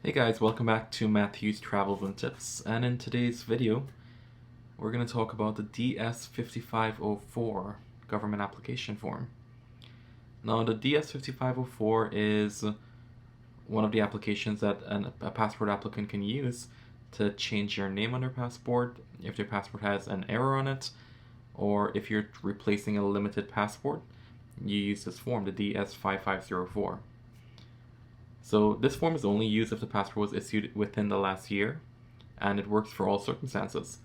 Hey guys, welcome back to Matthew's Travels and Tips, and in today's video we're going to talk about the DS5504 government application form. Now the DS5504 is one of the applications that a passport applicant can use to change your name on their passport if their passport has an error on it, or if you're replacing a limited passport, you use this form, the DS5504. So this form is only used if the passport was issued within the last year, and it works for all circumstances.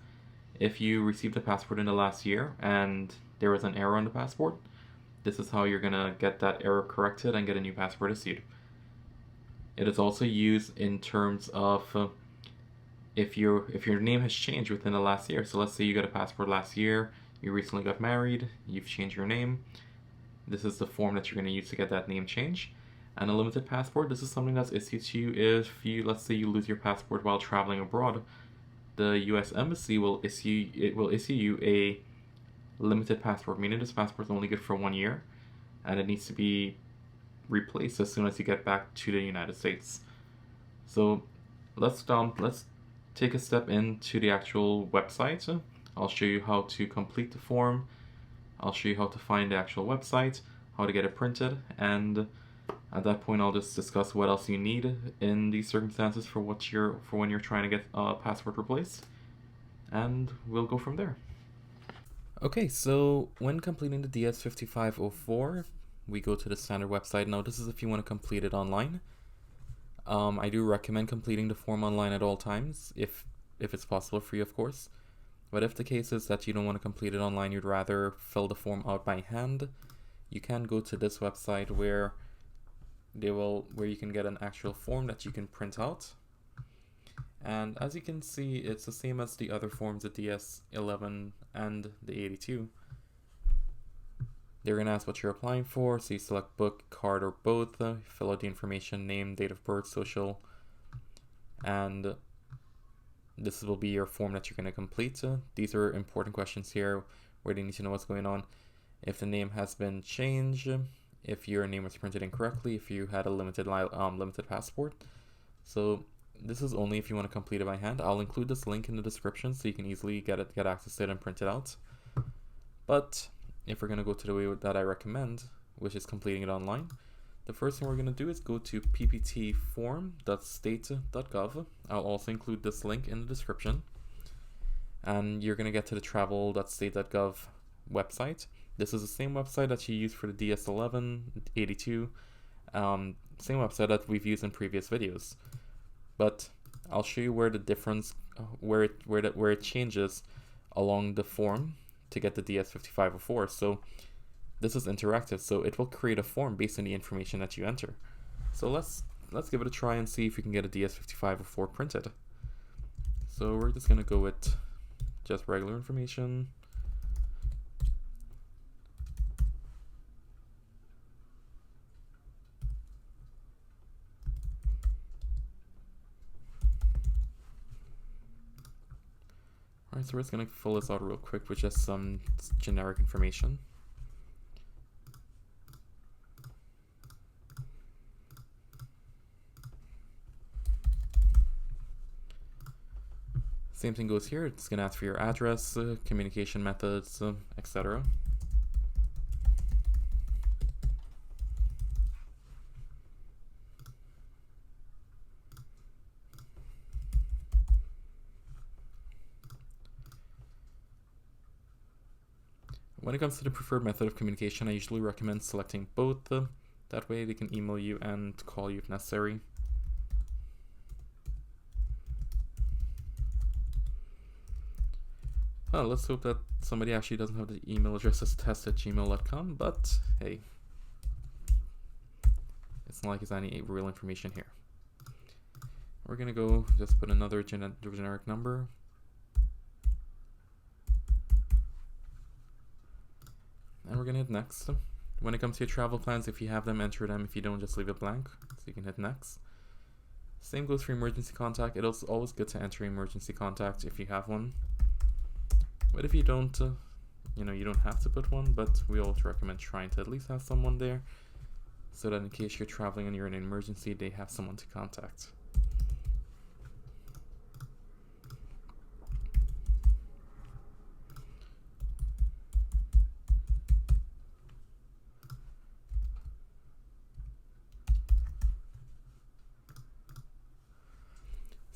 If you received a passport in the last year and there was an error on the passport, this is how you're gonna get that error corrected and get a new passport issued. It is also used in terms of if your name has changed within the last year. So let's say you got a passport last year, you recently got married, you've changed your name. This is the form that you're gonna use to get that name change. And a limited passport, this is something that's issued to you if you, let's say you lose your passport while traveling abroad. The US Embassy will issue you a limited passport, meaning this passport is only good for 1 year, and it needs to be replaced as soon as you get back to the United States. So let's take a step into the actual website. I'll show you how to complete the form. I'll show you how to find the actual website, how to get it printed, and at that point, I'll just discuss what else you need in these circumstances for when you're trying to get a passport replaced, and we'll go from there. Okay, so when completing the DS5504, we go to the standard website. Now, this is if you want to complete it online. I do recommend completing the form online at all times, if it's possible for you, of course. But if the case is that you don't want to complete it online, you'd rather fill the form out by hand, you can go to this website where you can get an actual form that you can print out. And as you can see, it's the same as the other forms, the DS11 and the 82. They're going to ask what you're applying for, so you select book, card, or both, fill out the information, name, date of birth, social, and this will be your form that you're going to complete. These are important questions here where they need to know what's going on. If the name has been changed, if your name was printed incorrectly, if you had a limited passport. So this is only if you want to complete it by hand. I'll include this link in the description so you can easily get access to it and print it out. But if we're going to go to the way that I recommend, which is completing it online, the first thing we're going to do is go to pptform.state.gov. I'll also include this link in the description. And you're going to get to the travel.state.gov website. This is the same website that you use for the DS11, 82, same website that we've used in previous videos. But I'll show you where the difference, where it changes along the form to get the DS5504. So this is interactive, so it will create a form based on the information that you enter. So let's give it a try and see if we can get a DS5504 printed. So we're just gonna go with just regular information. Alright, so we're just going to fill this out real quick with just some generic information. Same thing goes here. It's going to ask for your address, communication methods, etc. When it comes to the preferred method of communication, I usually recommend selecting both. That way they can email you and call you if necessary. Well, let's hope that somebody actually doesn't have the email address as test@gmail.com, but hey, it's not like there's any real information here. We're gonna go just put another generic number. And we're gonna hit next. When it comes to your travel plans, if you have them, enter them. If you don't, just leave it blank. So you can hit next. Same goes for emergency contact. It's always good to enter emergency contact if you have one. But if you don't, you don't have to put one, but we always recommend trying to at least have someone there so that in case you're traveling and you're in an emergency, they have someone to contact.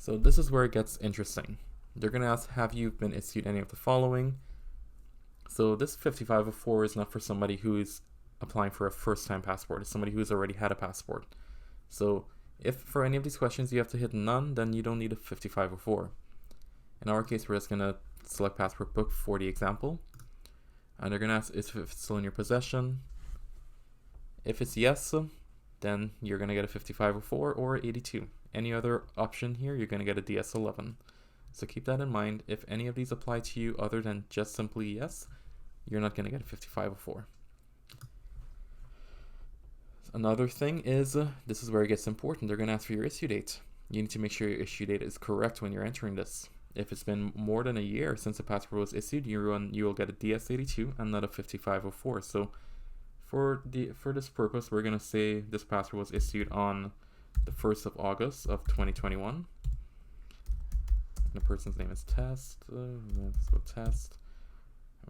So this is where it gets interesting. They're going to ask, have you been issued any of the following? So this 5504 is not for somebody who's applying for a first-time passport. It's somebody who's already had a passport. So if for any of these questions you have to hit none, then you don't need a 5504. In our case, we're just going to select passport book for the example. And they're going to ask if it's still in your possession. If it's yes, then you're going to get a 5504 or 82. Any other option here, you're going to get a DS11. So keep that in mind. If any of these apply to you other than just simply yes, you're not going to get a 5504. Another thing is, this is where it gets important. They're going to ask for your issue date. You need to make sure your issue date is correct when you're entering this. If it's been more than a year since the passport was issued, you will get a DS82 and not a 5504. So for this purpose, we're going to say this passport was issued on the 1st of August of 2021. The person's name is Test. Let's go Test.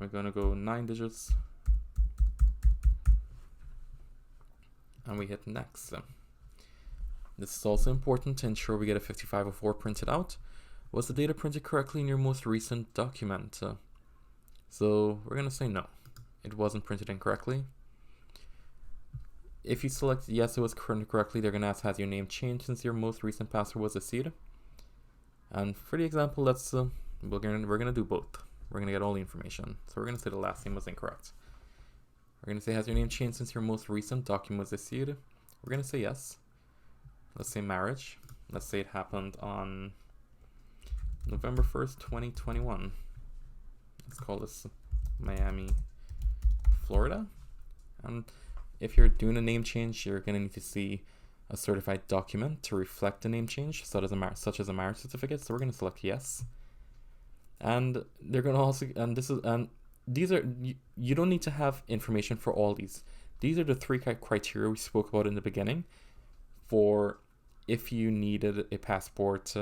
We're going to go 9 digits. And we hit next. This is also important to ensure we get a 5504 printed out. Was the data printed correctly in your most recent document? So we're going to say no. It wasn't printed incorrectly. If you select yes, it was printed correctly, they're going to ask, has your name changed since your most recent passport was issued? And for the example, we're gonna do both. We're gonna get all the information. So we're gonna say the last name was incorrect. We're gonna say, has your name changed since your most recent document was issued? We're gonna say yes. Let's say marriage. Let's say it happened on November 1st, 2021. Let's call this Miami, Florida. And if you're doing a name change, you're gonna need to see a certified document to reflect the name change, such as a marriage certificate. So we're going to select yes, and they're going to also, these are, you don't need to have information for all these. These are the 3 criteria we spoke about in the beginning for if you needed a passport,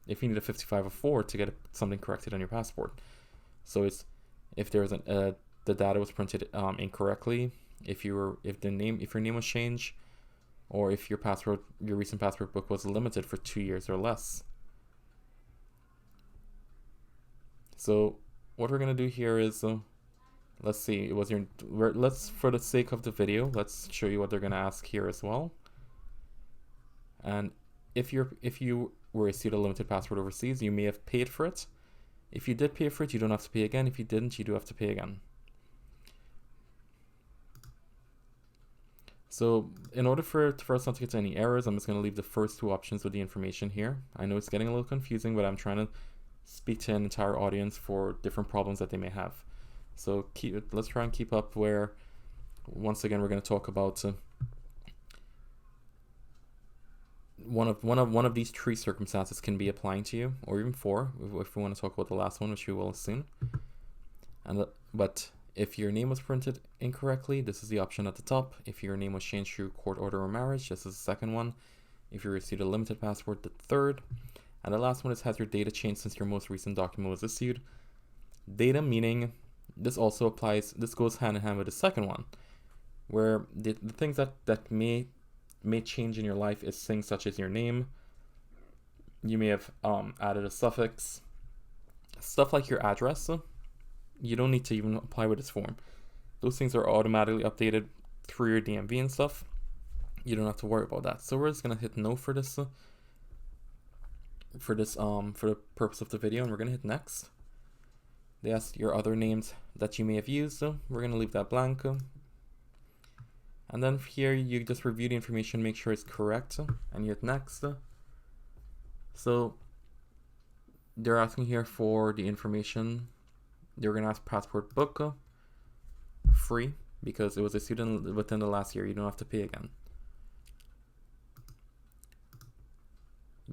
if you need a 5504 to get something corrected on your passport. So it's if there's the data was printed incorrectly, if your name was changed, or if your recent passport book was limited for 2 years or less. So what we're gonna do here is, let's see, for the sake of the video, let's show you what they're gonna ask here as well. And if you were issued a limited passport overseas, you may have paid for it. If you did pay for it, you don't have to pay again. If you didn't, you do have to pay again. So in order for us not to get to any errors, I'm just going to leave the first 2 options with the information here. I know it's getting a little confusing, but I'm trying to speak to an entire audience for different problems that they may have. So let's try and keep up where, once again, we're going to talk about one of these 3 circumstances can be applying to you, or even 4, if we want to talk about the last one, which we will soon. But if your name was printed incorrectly, this is the option at the top. If your name was changed through court order or marriage, this is the second one. If you received a limited passport, the third. And the last one is, has your data changed since your most recent document was issued? Data meaning, this also applies, this goes hand in hand with the second one, where the things that may change in your life is things such as your name. You may have added a suffix, stuff like your address. You don't need to even apply with this form. Those things are automatically updated through your DMV and stuff. You don't have to worry about that. So we're just gonna hit no for this for the purpose of the video, and we're gonna hit next. They ask your other names that you may have used. We're gonna leave that blank. And then here you just review the information, make sure it's correct, and you hit next. So they're asking here for the information. They're going to ask passport book, free, because it was issued within the last year. You don't have to pay again.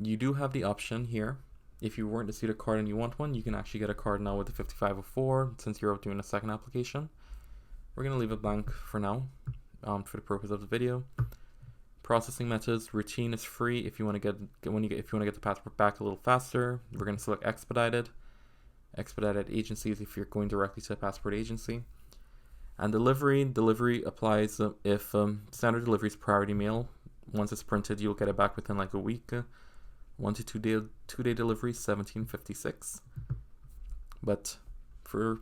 You do have the option here. If you weren't issued a card and you want one, you can actually get a card now with the 5504 since you're doing a second application. We're going to leave it blank for now, for the purpose of the video. Processing methods, routine is free. If you want to get the passport back a little faster, we're going to select expedited. Expedited agencies if you're going directly to a passport agency. And delivery applies if standard delivery is priority mail. Once it's printed, you'll get it back within like a week, 1 to 2 day delivery, $17.56. But for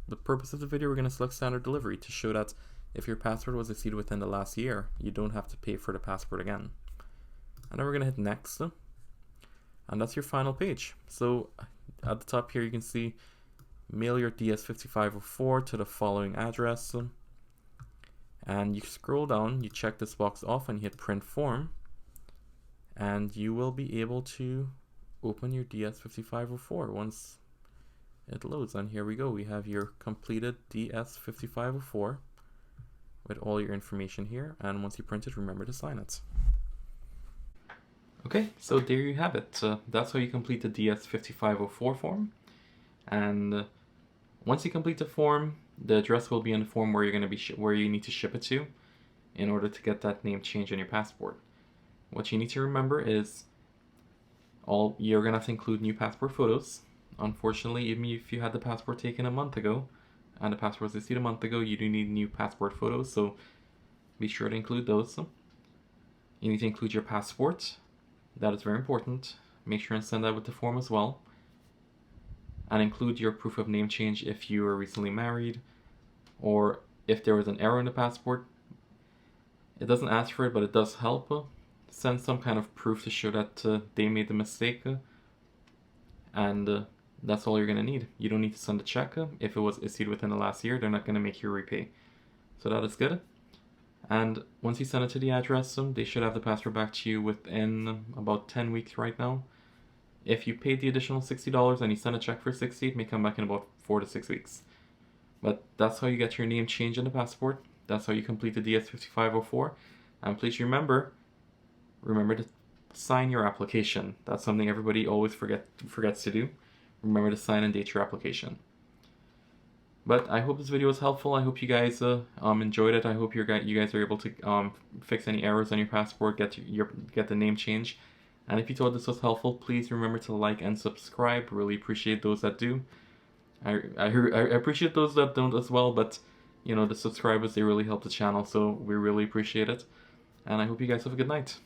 the purpose of the video, we're going to select standard delivery to show that if your passport was issued within the last year, you don't have to pay for the passport again. And then we're going to hit next, and that's your final page. So at the top here you can see mail your DS5504 to the following address, and you scroll down, you check this box off and you hit print form, and you will be able to open your DS5504 once it loads. And here we go, we have your completed DS5504 with all your information here, and once you print it, remember to sign it. Okay, so there you have it. That's how you complete the DS5504 form. And once you complete the form, the address will be in the form where you're going to be where you need to ship it to in order to get that name change on your passport. What you need to remember is you're going to have to include new passport photos. Unfortunately, even if you had the passport taken a month ago and the passport was issued a month ago, you do need new passport photos, so be sure to include those. You need to include your passport. That is very important. Make sure and send that with the form as well. And include your proof of name change if you were recently married, or if there was an error in the passport. It doesn't ask for it, but it does help. Send some kind of proof to show that they made the mistake. And that's all you're going to need. You don't need to send a check. If it was issued within the last year, they're not going to make you repay. So that is good. And once you send it to the address, they should have the passport back to you within about 10 weeks right now. If you paid the additional $60 and you send a check for $60, it may come back in about 4 to 6 weeks. But that's how you get your name changed in the passport. That's how you complete the DS5504. And please remember to sign your application. That's something everybody always forgets to do. Remember to sign and date your application. But I hope this video was helpful. I hope you guys enjoyed it. I hope you guys are able to fix any errors on your passport, get the name change. And if you thought this was helpful, please remember to like and subscribe. Really appreciate those that do. I appreciate those that don't as well, but you know, the subscribers, they really help the channel, so we really appreciate it. And I hope you guys have a good night.